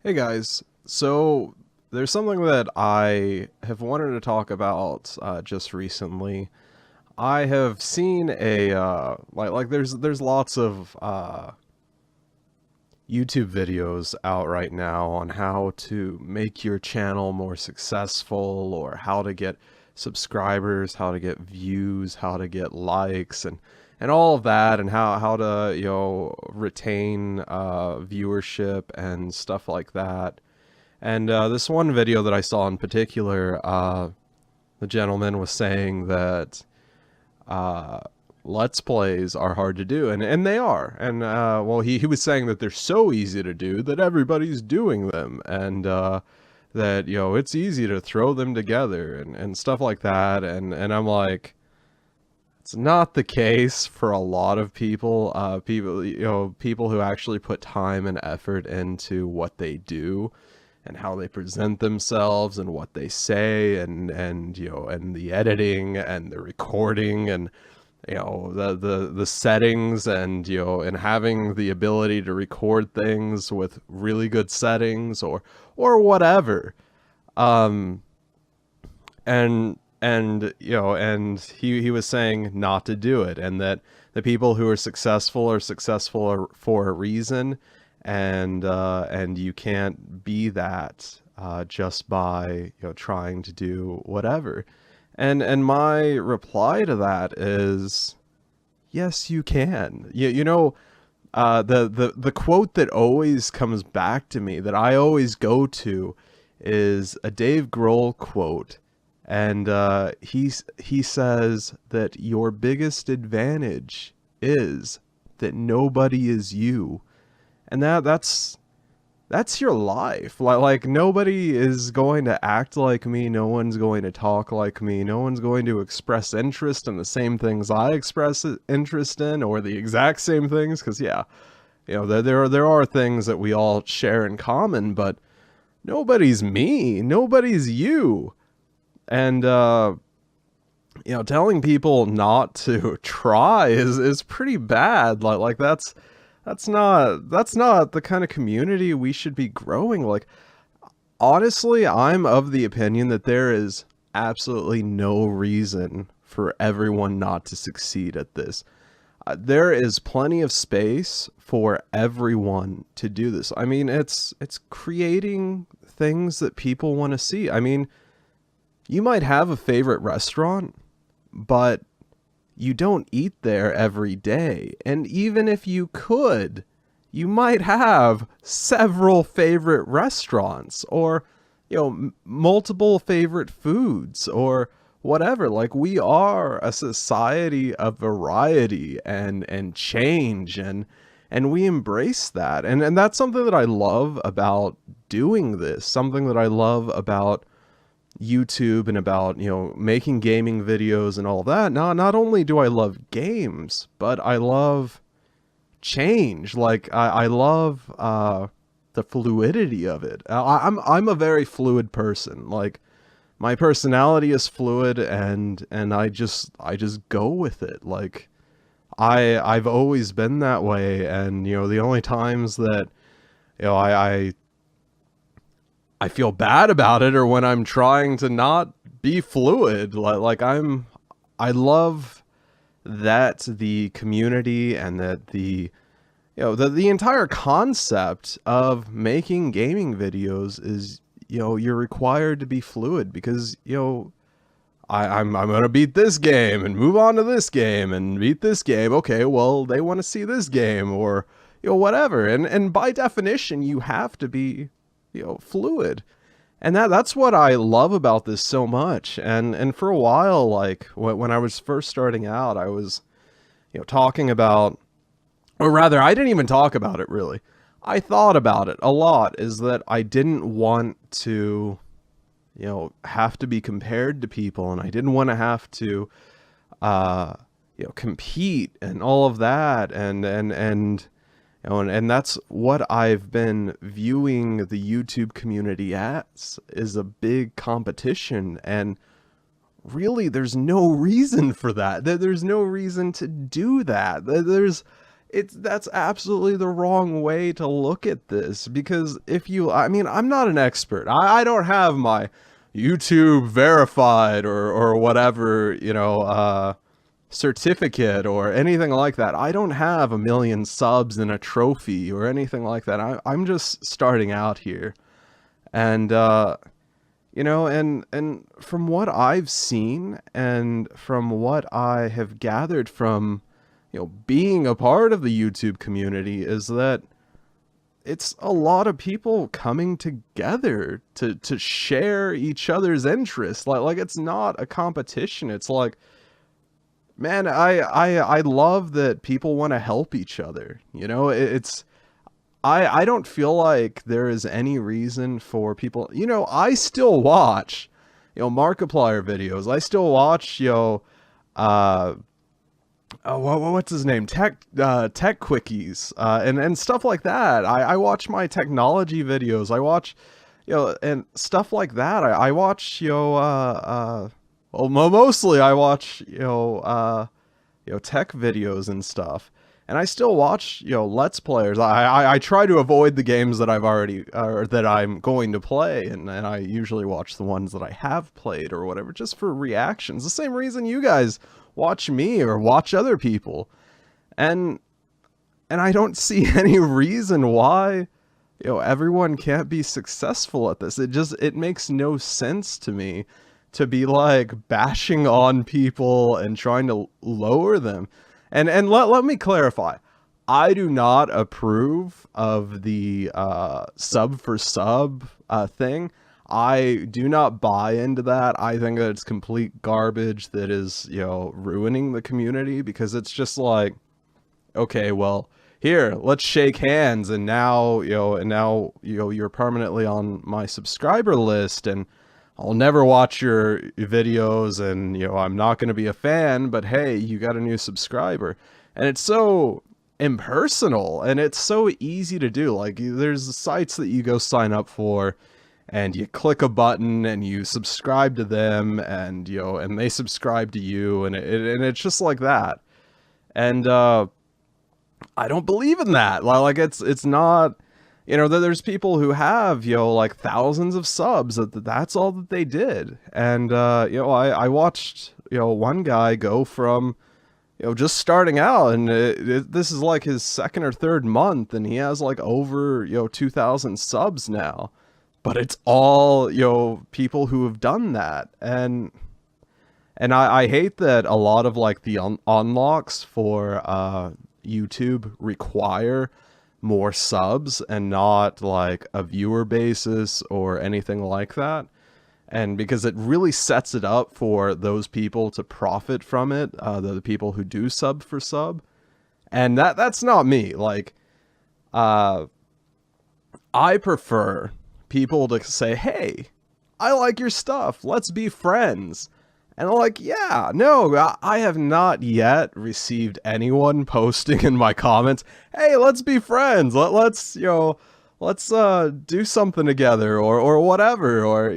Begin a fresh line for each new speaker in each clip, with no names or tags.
Hey guys, so there's something that I have wanted to talk about just recently. I have seen a there's lots of YouTube videos out right now on how to make your channel more successful, or how to get subscribers, how to get views, how to get likes, and all of that, and how to retain viewership and stuff like that. And this one video that I saw in particular, the gentleman was saying that uh, Let's Plays are hard to do, and they are. And well, he was saying that they're so easy to do that everybody's doing them, and that it's easy to throw them together and stuff like that. And I'm like, it's not the case for a lot of people. People who actually put time and effort into what they do and how they present themselves and what they say, and the editing and the recording, and the settings, and having the ability to record things with really good settings, or whatever. um and he was saying not to do it, and that the people who are successful for a reason, and you can't be that just by trying to do whatever. And my reply to that is, yes, you can. The quote that always comes back to me, that I always go to, is a Dave Grohl quote. And he says that your biggest advantage is that nobody is you. And that's your life. Like nobody is going to act like me, no one's going to talk like me, no one's going to express interest in the same things I express interest in, or the exact same things, because yeah, there are things that we all share in common, but nobody's me, nobody's you. And telling people not to try is pretty bad. That's not the kind of community we should be growing. Like, honestly, I'm of the opinion that there is absolutely no reason for everyone not to succeed at this. There is plenty of space for everyone to do this. I mean, it's creating things that people want to see. I mean, you might have a favorite restaurant, but you don't eat there every day. And even if you could, you might have several favorite restaurants, or multiple favorite foods, or whatever. Like, we are a society of variety and change, and we embrace that. And that's something that I love about doing this, something that I love about YouTube, and about making gaming videos and all of that. Not only do I love games, but I love change. Like, I love the fluidity of it. I'm a very fluid person. Like, my personality is fluid, and I just go with it. Like, I've always been that way. And the only times that I feel bad about it, or when I'm trying to not be fluid. I love that the community, and that the entire concept of making gaming videos is, you're required to be fluid, because I'm gonna beat this game and move on to this game and beat this game. Okay, well, they want to see this game, or whatever. And by definition, you have to be fluid. And that's what I love about this so much. And for a while, like when I was first starting out, I was talking about, or rather, I didn't even talk about it really. I thought about it a lot, is that I didn't want to have to be compared to people, and I didn't want to have to uh compete and all of that. And that's what I've been viewing the YouTube community as, is a big competition. And really, there's no reason for that. There's no reason to do that. that's absolutely the wrong way to look at this, because I mean, I'm not an expert. I don't have my YouTube verified or whatever, certificate or anything like that. I don't have a million subs and a trophy or anything like that. I'm just starting out here. And, and from what I've seen and from what I have gathered from, being a part of the YouTube community, is that it's a lot of people coming together to share each other's interests. Like it's not a competition. It's like, man, I love that people want to help each other. I don't feel like there is any reason for people, I still watch, Markiplier videos. I still watch, uh, what's his name? Tech quickies, and stuff like that. I watch my technology videos. I watch, and stuff like that. I watch, mostly I watch, tech videos and stuff. And I still watch, Let's Players. I try to avoid the games that I've already, or that I'm going to play, and I usually watch the ones that I have played or whatever, just for reactions. The same reason you guys watch me or watch other people. And I don't see any reason why, everyone can't be successful at this. It makes no sense to me to be like bashing on people and trying to lower them. And let me clarify. I do not approve of the sub for sub thing. I do not buy into that. I think that it's complete garbage that is, ruining the community, because it's just like, okay, well, here, let's shake hands, and now, you're permanently on my subscriber list, and I'll never watch your videos, and, I'm not going to be a fan, but hey, you got a new subscriber. And it's so impersonal, and it's so easy to do. Like, there's sites that you go sign up for, and you click a button, and you subscribe to them, and, and they subscribe to you, and it's just like that. And, I don't believe in that. Like, it's not... there's people who have, like thousands of subs, that's all that they did. And, I watched, one guy go from, just starting out, and this is like his second or third month, and he has like over, 2,000 subs now. But it's all, people who have done that. And I hate that a lot of like the unlocks for, YouTube require more subs and not like a viewer basis or anything like that. And because it really sets it up for those people to profit from it, the people who do sub for sub. And that's not me. Like, I prefer people to say, hey, I like your stuff, let's be friends. And I'm like, yeah, no, I have not yet received anyone posting in my comments, hey, let's be friends, let's do something together, or whatever, or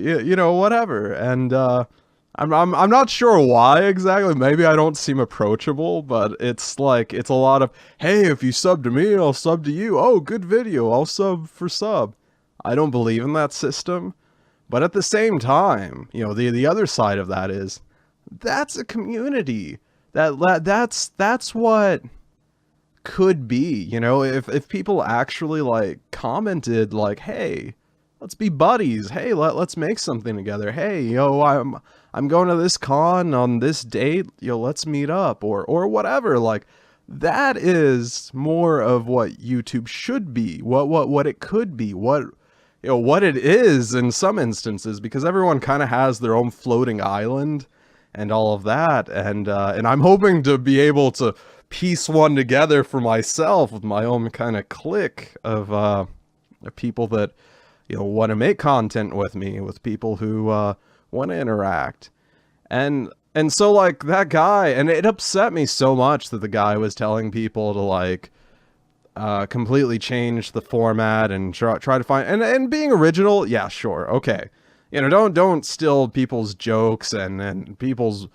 whatever. And I'm not sure why exactly. Maybe I don't seem approachable, but it's like, it's a lot of, hey, if you sub to me, I'll sub to you. Oh, good video, I'll sub for sub. I don't believe in that system. But at the same time, the other side of that is, that's a community. That's what could be, if people actually like commented like, hey, let's be buddies. Hey, let's make something together. Hey, I'm going to this con on this date. Let's meet up, or whatever. Like, that is more of what YouTube should be. What it could be. What it is in some instances, because everyone kind of has their own floating island and all of that, and I'm hoping to be able to piece one together for myself with my own kind of clique of people that want to make content with me, with people who want to interact, and so like that guy, and it upset me so much that the guy was telling people to like completely change the format and try to find and being original. Yeah, sure, okay. Don't steal people's jokes and people's,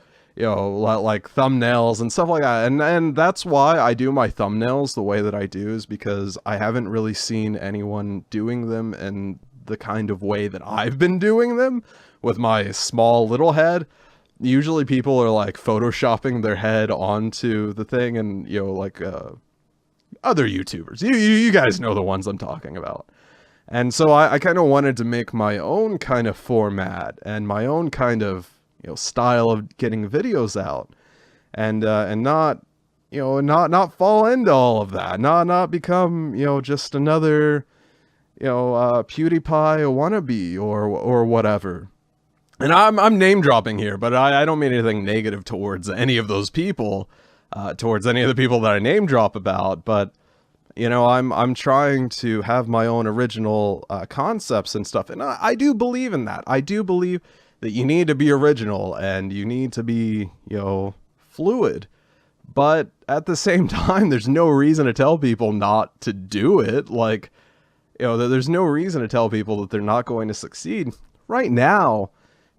like thumbnails and stuff like that. And that's why I do my thumbnails the way that I do, is because I haven't really seen anyone doing them in the kind of way that I've been doing them with my small little head. Usually people are like photoshopping their head onto the thing, and like other YouTubers. You guys know the ones I'm talking about. And so I kind of wanted to make my own kind of format and my own kind of style of getting videos out, and not not fall into all of that, not become just another PewDiePie wannabe or whatever. And I'm name dropping here, but I don't mean anything negative towards any of those people, towards any of the people that I name drop about. But I'm trying to have my own original concepts and stuff, and I do believe in that. I do believe that you need to be original and you need to be fluid. But at the same time, there's no reason to tell people not to do it. Like, there's no reason to tell people that they're not going to succeed. Right now,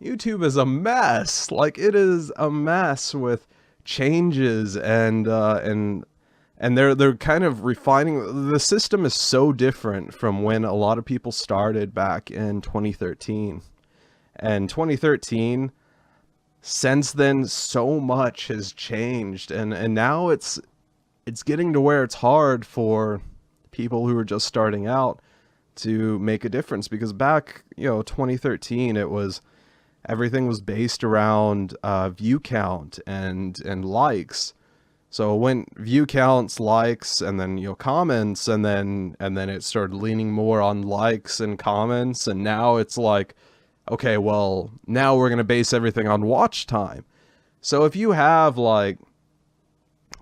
YouTube is a mess. Like, it is a mess with changes and they're kind of refining. The system is so different from when a lot of people started back in 2013. And 2013, since then, so much has changed, and now it's getting to where it's hard for people who are just starting out to make a difference, because back 2013, everything was based around view count and likes. So it went view counts, likes, and then comments, and then it started leaning more on likes and comments, and now it's like, okay, well, now we're going to base everything on watch time. So if you have like,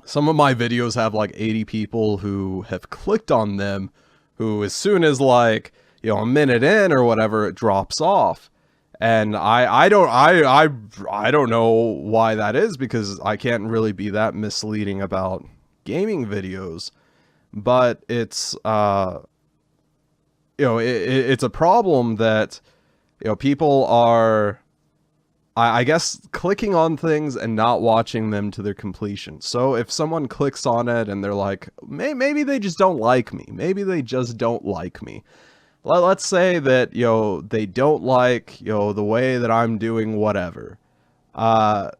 some of my videos have like 80 people who have clicked on them, who as soon as like, a minute in or whatever, it drops off. And I don't know why that is, because I can't really be that misleading about gaming videos. But it's, it's a problem that, people are, I guess, clicking on things and not watching them to their completion. So if someone clicks on it and they're like, maybe they just don't like me. Maybe they just don't like me. Let's say that, they don't like, the way that I'm doing whatever. And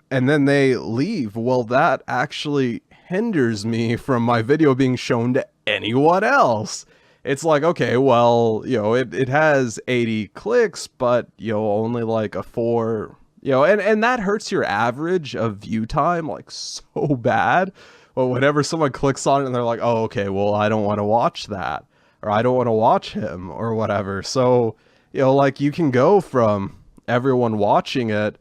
then they leave. Well, that actually hinders me from my video being shown to anyone else. It's like, okay, well, it has 80 clicks, but, only like a 4, and that hurts your average of view time, like, so bad. Well, whenever someone clicks on it and they're like, oh, okay, well, I don't want to watch that, or I don't want to watch him or whatever. So, like, you can go from everyone watching it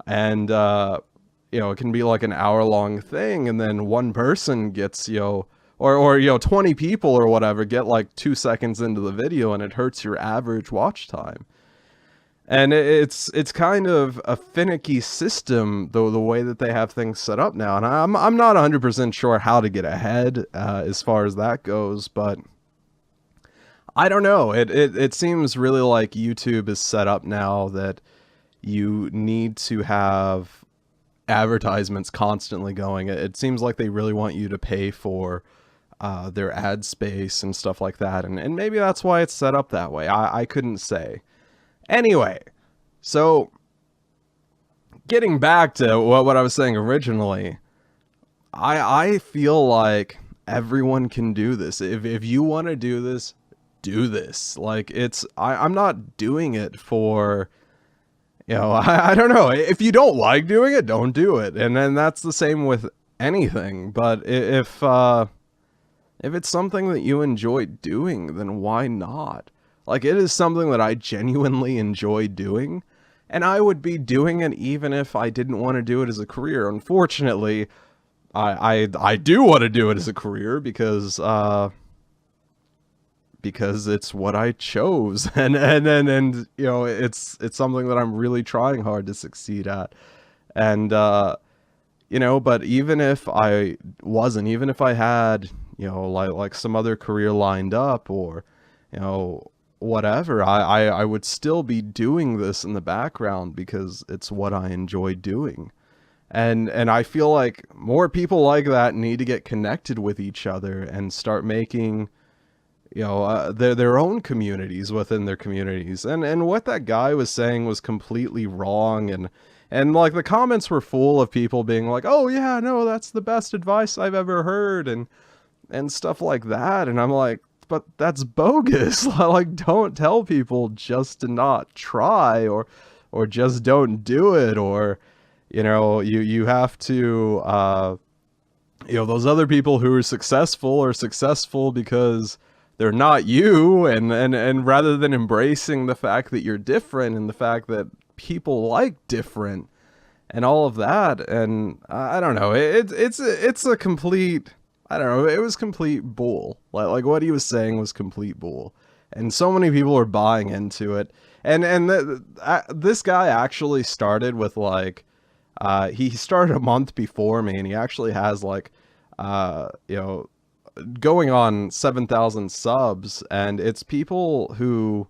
and, it can be like an hour-long thing, and then one person gets, or 20 people or whatever get like 2 seconds into the video, and it hurts your average watch time. And it's kind of a finicky system, though, the way that they have things set up now. And I'm not 100% sure how to get ahead as far as that goes, but I don't know. It seems really like YouTube is set up now that you need to have advertisements constantly going. It seems like they really want you to pay for their ad space and stuff like that, and maybe that's why it's set up that way. I couldn't say. Anyway, so getting back to what I was saying originally, I feel like everyone can do this. If you want to do this, do this. Like, I'm not doing it for, I don't know. If you don't like doing it, don't do it. And then that's the same with anything. But if it's something that you enjoy doing, then why not? Like, it is something that I genuinely enjoy doing, and I would be doing it even if I didn't want to do it as a career. Unfortunately, I do want to do it as a career because it's what I chose, and it's something that I'm really trying hard to succeed at. And but even if I wasn't, even if I had like some other career lined up, or whatever, I would still be doing this in the background because it's what I enjoy doing. And I feel like more people like that need to get connected with each other and start making, their own communities within their communities. And what that guy was saying was completely wrong. And like the comments were full of people being like, "Oh yeah, no, that's the best advice I've ever heard," and stuff like that. And I'm like, but that's bogus. Like, don't tell people just to not try, or just don't do it, or you have to those other people who are successful because they're not you, and rather than embracing the fact that you're different and the fact that people like different and all of that. And I don't know, it's a complete, I don't know, it was complete bull. Like what he was saying was complete bull, and so many people are buying into it. And this guy actually started with like, he started a month before me, and he actually has like, going on 7,000 subs, and it's people who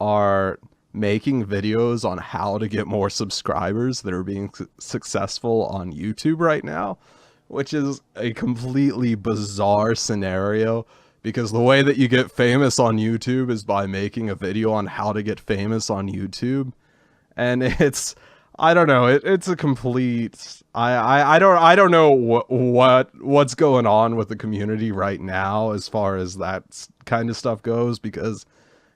are making videos on how to get more subscribers that are being successful on YouTube right now, which is a completely bizarre scenario, because the way that you get famous on YouTube is by making a video on how to get famous on YouTube. And it's, I don't know, it's a complete, I don't know what's going on with the community right now as far as that kind of stuff goes, because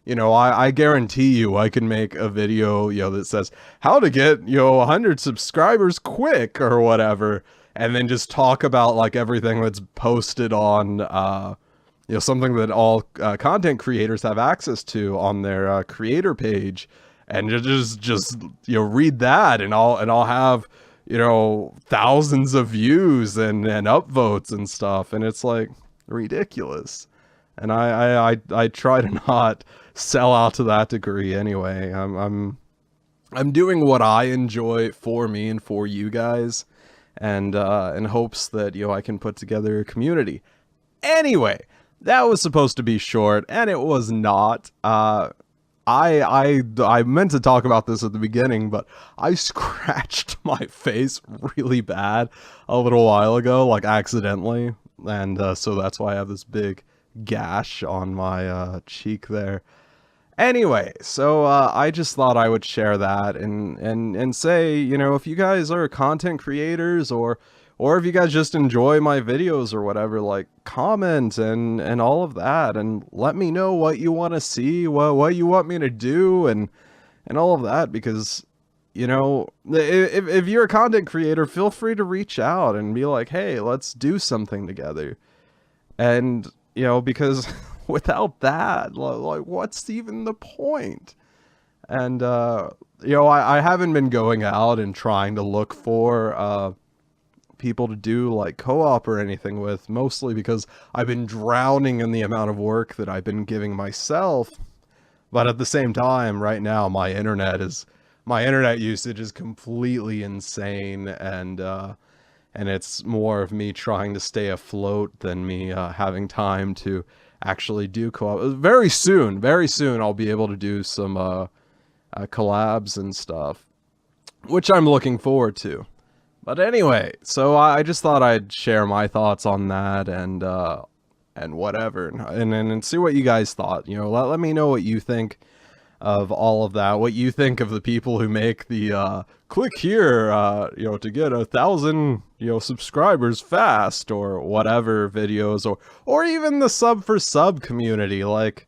I guarantee you I can make a video, that says how to get, 100 subscribers quick or whatever, and then just talk about like everything that's posted on, something that all content creators have access to on their creator page, and just read that, and I'll have, thousands of views and upvotes and stuff, and it's like ridiculous. And I try to not sell out to that degree anyway. I'm doing what I enjoy for me and for you guys, and in hopes that I can put together a community. Anyway, that was supposed to be short, and it was not. I meant to talk about this at the beginning, but I scratched my face really bad a little while ago, like accidentally, and so that's why I have this big gash on my cheek there. Anyway, so I just thought I would share that and say, if you guys are content creators, or if you guys just enjoy my videos or whatever, like, comment and all of that, and let me know what you want to see, what you want me to do, and all of that, because if you're a content creator, feel free to reach out and be like, hey, let's do something together. And because without that, like, what's even the point? And I haven't been going out and trying to look for people to do like co-op or anything with, mostly because I've been drowning in the amount of work that I've been giving myself. But at the same time, right now, my internet usage is completely insane, and it's more of me trying to stay afloat than me having time to actually do co-op. Very soon I'll be able to do some collabs and stuff, which I'm looking forward to. But anyway, so I just thought I'd share my thoughts on that, and whatever, and see what you guys thought. Let me know what you think of all of that, what you think of the people who make the click here to get 1,000 subscribers fast, or whatever videos, or even the sub for sub community. Like,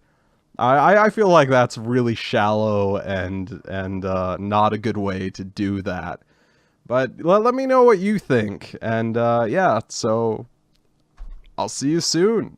I feel like that's really shallow and not a good way to do that. But let me know what you think, and yeah, so I'll see you soon.